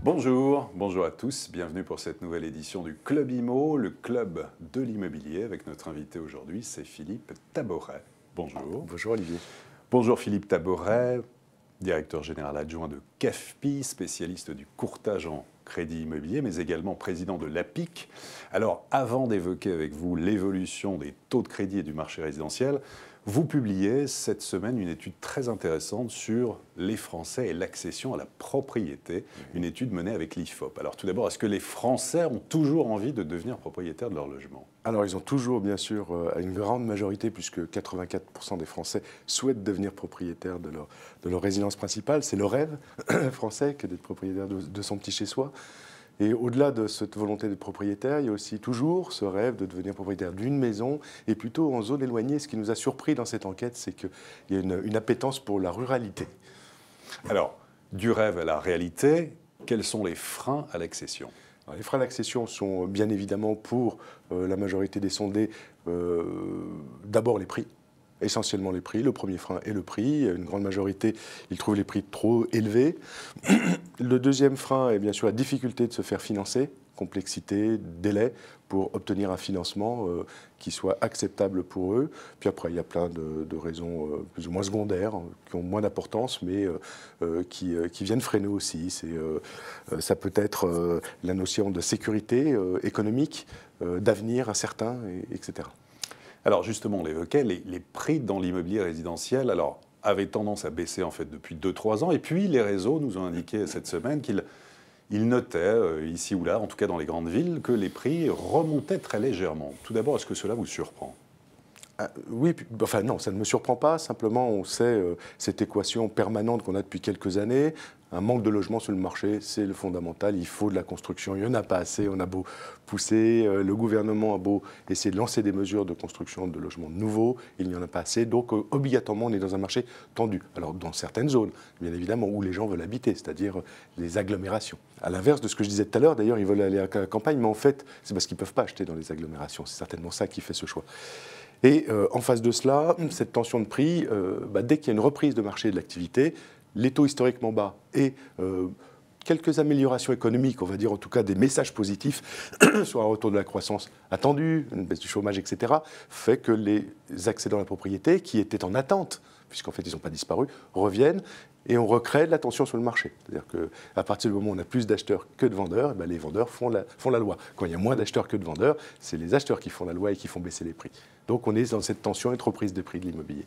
Bonjour, bonjour à tous, bienvenue pour cette nouvelle édition du Club IMO, le club de l'immobilier, avec notre invité aujourd'hui, c'est Philippe Taboret. Bonjour. Bonjour Olivier. Bonjour Philippe Taboret, directeur général adjoint de CAFPI, spécialiste du courtage en crédit immobilier, mais également président de l'APIC. Alors, avant d'évoquer avec vous l'évolution des taux de crédit et du marché résidentiel, vous publiez cette semaine une étude très intéressante sur les Français et l'accession à la propriété, une étude menée avec l'IFOP. Alors tout d'abord, est-ce que les Français ont toujours envie de devenir propriétaires de leur logement ? Alors ils ont toujours, bien sûr, à une grande majorité, puisque 84% des Français souhaitent devenir propriétaires de leur résidence principale. C'est le rêve français que d'être propriétaire de son petit chez-soi. Et au-delà de cette volonté d'être propriétaire, il y a aussi toujours ce rêve de devenir propriétaire d'une maison, et plutôt en zone éloignée. Ce qui nous a surpris dans cette enquête, c'est qu'il y a une appétence pour la ruralité. Alors, du rêve à la réalité, quels sont les freins à l'accession ? Alors, les freins d'accession sont bien évidemment pour la majorité des sondés, d'abord les prix. Essentiellement les prix. Le premier frein est le prix. Une grande majorité, ils trouvent les prix trop élevés. Le deuxième frein est bien sûr la difficulté de se faire financer, complexité, délai pour obtenir un financement qui soit acceptable pour eux. Puis après, il y a plein de raisons plus ou moins secondaires, qui ont moins d'importance, mais qui viennent freiner aussi. Ça peut être la notion de sécurité économique, d'avenir incertain, etc. Alors justement, on l'évoquait, les prix dans l'immobilier résidentiel avaient tendance à baisser en fait depuis 2-3 ans. Et puis les réseaux nous ont indiqué cette semaine qu'ils notaient, ici ou là, en tout cas dans les grandes villes, que les prix remontaient très légèrement. Tout d'abord, est-ce que cela vous surprend ? Oui, enfin non, ça ne me surprend pas. Simplement, on sait cette équation permanente qu'on a depuis quelques années. Un manque de logement sur le marché, c'est le fondamental. Il faut de la construction. Il n'y en a pas assez. On a beau pousser, le gouvernement a beau essayer de lancer des mesures de construction de logements nouveaux, il n'y en a pas assez. Donc, obligatoirement, on est dans un marché tendu. Alors, dans certaines zones, bien évidemment, où les gens veulent habiter, c'est-à-dire les agglomérations. À l'inverse de ce que je disais tout à l'heure, d'ailleurs, ils veulent aller à la campagne, mais en fait, c'est parce qu'ils ne peuvent pas acheter dans les agglomérations. C'est certainement ça qui fait ce choix. Et en face de cela, cette tension de prix, dès qu'il y a une reprise de marché de l'activité, les taux historiquement bas et quelques améliorations économiques, on va dire en tout cas des messages positifs sur un retour de la croissance attendue, une baisse du chômage, etc., fait que les accédants à la propriété, qui étaient en attente, puisqu'en fait ils n'ont pas disparu, reviennent et on recrée de la tension sur le marché. C'est-à-dire qu'à partir du moment où on a plus d'acheteurs que de vendeurs, les vendeurs font la loi. Quand il y a moins d'acheteurs que de vendeurs, c'est les acheteurs qui font la loi et qui font baisser les prix. Donc on est dans cette tension et reprise des prix de l'immobilier.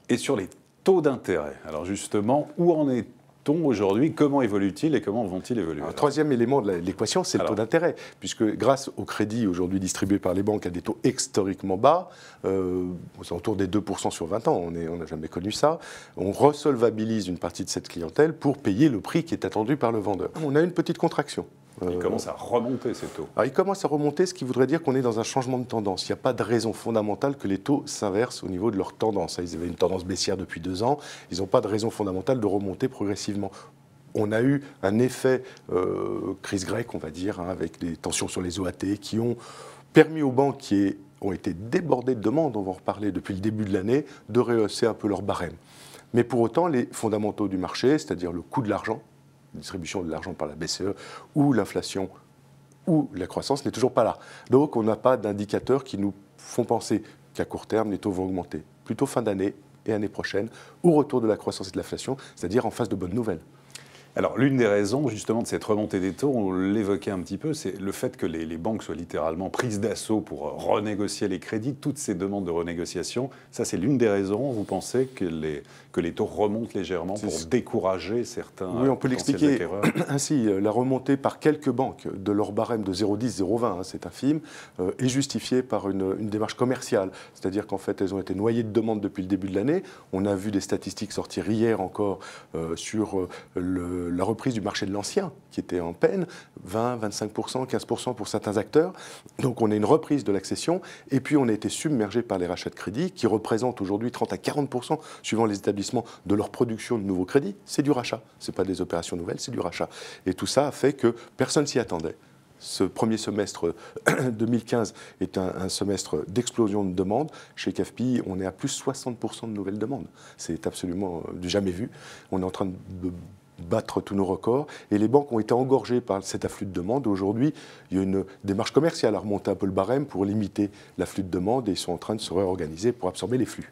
Et sur les taux d'intérêt, alors justement, où en est-on aujourd'hui ? Comment évolue-t-il et comment vont-ils évoluer ? Un troisième élément de l'équation, c'est le taux d'intérêt, puisque grâce au crédit aujourd'hui distribué par les banques à des taux historiquement bas, c'est autour des 2% sur 20 ans, on n'a jamais connu ça, on resolvabilise une partie de cette clientèle pour payer le prix qui est attendu par le vendeur. On a une petite contraction. Il commence à remonter ces taux. Alors, il commence à remonter, ce qui voudrait dire qu'on est dans un changement de tendance. Il n'y a pas de raison fondamentale que les taux s'inversent au niveau de leur tendance. Ils avaient une tendance baissière depuis 2 ans. Ils n'ont pas de raison fondamentale de remonter progressivement. On a eu un effet crise grecque, on va dire, avec des tensions sur les OAT qui ont permis aux banques qui ont été débordées de demandes, on va en reparler depuis le début de l'année, de rehausser un peu leur barème. Mais pour autant, les fondamentaux du marché, c'est-à-dire le coût de l'argent, distribution de l'argent par la BCE, ou l'inflation, ou la croissance, n'est toujours pas là. Donc on n'a pas d'indicateurs qui nous font penser qu'à court terme, les taux vont augmenter. Plutôt fin d'année et année prochaine, au retour de la croissance et de l'inflation, c'est-à-dire en face de bonnes nouvelles. Alors, l'une des raisons, justement, de cette remontée des taux, on l'évoquait un petit peu, c'est le fait que les banques soient littéralement prises d'assaut pour renégocier les crédits, toutes ces demandes de renégociation. Ça, c'est l'une des raisons, vous pensez, que les taux remontent légèrement pour décourager certains Oui, on peut l'expliquer acquéreurs. ainsi. La remontée par quelques banques de leur barème de 0,10, 0,20, c'est infime, est justifiée par une démarche commerciale. C'est-à-dire qu'en fait, elles ont été noyées de demandes depuis le début de l'année. On a vu des statistiques sortir hier encore sur la reprise du marché de l'ancien, qui était en peine, 20, 25%, 15% pour certains acteurs. Donc on a une reprise de l'accession, et puis on a été submergé par les rachats de crédits, qui représentent aujourd'hui 30 à 40%, suivant les établissements, de leur production de nouveaux crédits. C'est du rachat, ce n'est pas des opérations nouvelles, c'est du rachat. Et tout ça a fait que personne s'y attendait. Ce premier semestre 2015 est un semestre d'explosion de demandes. Chez CAFPI, on est à plus 60% de nouvelles demandes. C'est absolument du jamais vu. On est en train de battre tous nos records. Et les banques ont été engorgées par cet afflux de demande. Aujourd'hui, il y a une démarche commerciale à remonter un peu le barème pour limiter l'afflux de demande et ils sont en train de se réorganiser pour absorber les flux.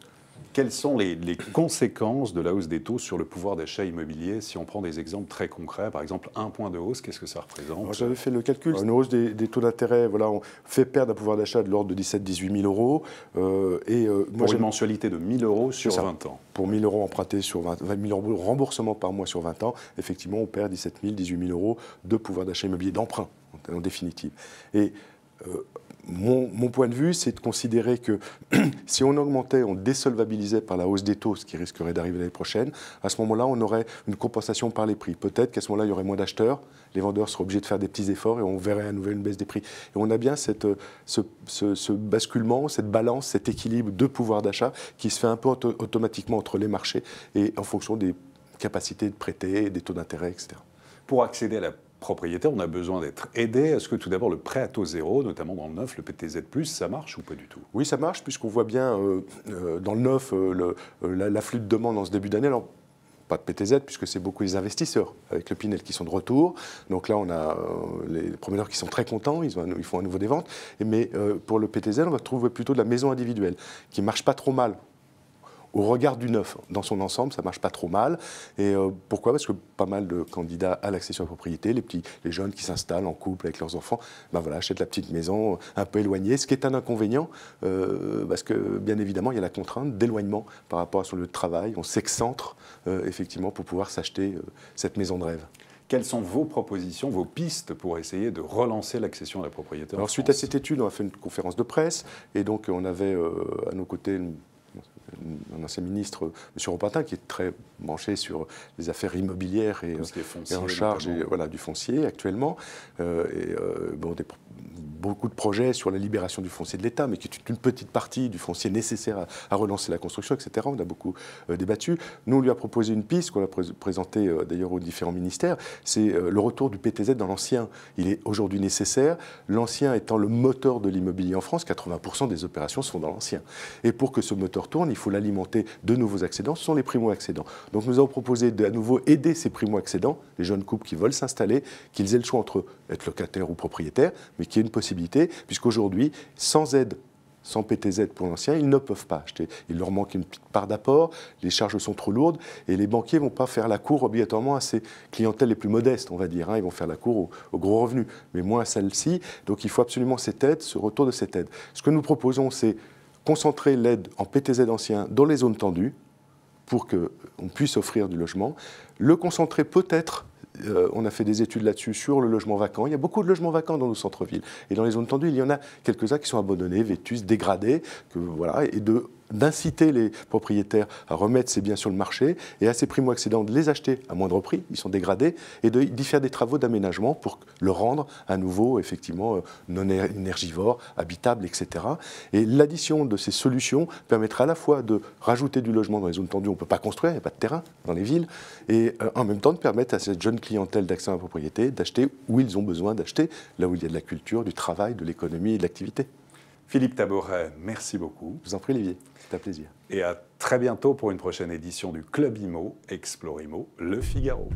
Quelles sont les conséquences de la hausse des taux sur le pouvoir d'achat immobilier? Si on prend des exemples très concrets, par exemple, 1 point de hausse, qu'est-ce que ça représente? J'avais fait le calcul. Une hausse des taux d'intérêt, voilà, on fait perdre un pouvoir d'achat de l'ordre de 17 000 à 18 000 euros. Pour une mensualité de 1 000 euros sur 20 ans. Pour 1 000 euros empruntés sur 20 000 euros remboursement par mois sur 20 ans, effectivement, on perd 17 000, 18 000 euros de pouvoir d'achat immobilier d'emprunt, en définitive. Et mon point de vue, c'est de considérer que si on augmentait, on désolvabilisait par la hausse des taux, ce qui risquerait d'arriver l'année prochaine, à ce moment-là, on aurait une compensation par les prix. Peut-être qu'à ce moment-là, il y aurait moins d'acheteurs, les vendeurs seraient obligés de faire des petits efforts et on verrait à nouveau une baisse des prix. Et on a bien ce basculement, cette balance, cet équilibre de pouvoir d'achat qui se fait un peu automatiquement entre les marchés et en fonction des capacités de prêter, des taux d'intérêt, etc. Pour accéder à la propriété, on a besoin d'être aidé. Est-ce que tout d'abord le prêt à taux zéro, notamment dans le neuf, le PTZ+, ça marche ou pas du tout? Oui, ça marche, puisqu'on voit bien dans le neuf l'afflux de demande en ce début d'année. Alors, pas de PTZ, puisque c'est beaucoup les investisseurs avec le Pinel qui sont de retour. Donc là, on a les promoteurs qui sont très contents, ils font à nouveau des ventes. Mais pour le PTZ, on va trouver plutôt de la maison individuelle, qui ne marche pas trop mal. Au regard du neuf, dans son ensemble, ça ne marche pas trop mal. Et pourquoi? Parce que pas mal de candidats à l'accession à la propriété, les jeunes qui s'installent en couple avec leurs enfants, ben voilà, achètent la petite maison un peu éloignée, ce qui est un inconvénient, parce que bien évidemment, il y a la contrainte d'éloignement par rapport à son lieu de travail. On s'excentre effectivement pour pouvoir s'acheter cette maison de rêve. Quelles sont vos propositions, vos pistes pour essayer de relancer l'accession à la propriété en France? Suite à cette étude, on a fait une conférence de presse, et donc on avait à nos côtés un ancien ministre, M. Repentin, qui est très branché sur les affaires immobilières et en charge du foncier actuellement. Beaucoup de projets sur la libération du foncier de l'État, mais qui est une petite partie du foncier nécessaire à relancer la construction, etc. On a beaucoup débattu. Nous, on lui a proposé une piste qu'on a présentée d'ailleurs aux différents ministères, c'est le retour du PTZ dans l'ancien. Il est aujourd'hui nécessaire, l'ancien étant le moteur de l'immobilier en France, 80% des opérations sont dans l'ancien. Et pour que ce moteur tourne, il faut l'alimenter de nouveaux accédants, ce sont les primo-accédants. Donc nous avons proposé à nouveau aider ces primo-accédants, les jeunes couples qui veulent s'installer, qu'ils aient le choix entre être locataires ou propriétaires, mais qu'il y ait une possibilité, puisqu'aujourd'hui, sans aide, sans PTZ pour l'ancien, ils ne peuvent pas acheter. Il leur manque une petite part d'apport, les charges sont trop lourdes, et les banquiers ne vont pas faire la cour obligatoirement à ces clientèles les plus modestes, on va dire. Ils vont faire la cour aux gros revenus, mais moins à celle-ci. Donc il faut absolument cette aide, ce retour de cette aide. Ce que nous proposons, c'est concentrer l'aide en PTZ ancien dans les zones tendues, pour qu'on puisse offrir du logement. Le concentrer peut-être, on a fait des études là-dessus, sur le logement vacant. Il y a beaucoup de logements vacants dans nos centres-villes. Et dans les zones tendues, il y en a quelques-uns qui sont abandonnés, vétustes, dégradés, et d'inciter les propriétaires à remettre ces biens sur le marché et à ces primo-accédants de les acheter à moindre prix, ils sont dégradés, et d'y faire des travaux d'aménagement pour le rendre à nouveau, effectivement, non énergivore, habitable, etc. Et l'addition de ces solutions permettra à la fois de rajouter du logement dans les zones tendues, on ne peut pas construire, il n'y a pas de terrain dans les villes, et en même temps de permettre à cette jeune clientèle d'accès à la propriété d'acheter où ils ont besoin d'acheter, là où il y a de la culture, du travail, de l'économie et de l'activité. Philippe Taboret, merci beaucoup. Je vous en prie, Olivier, c'est un plaisir. Et à très bientôt pour une prochaine édition du Club Imo, Explore Imo, Le Figaro.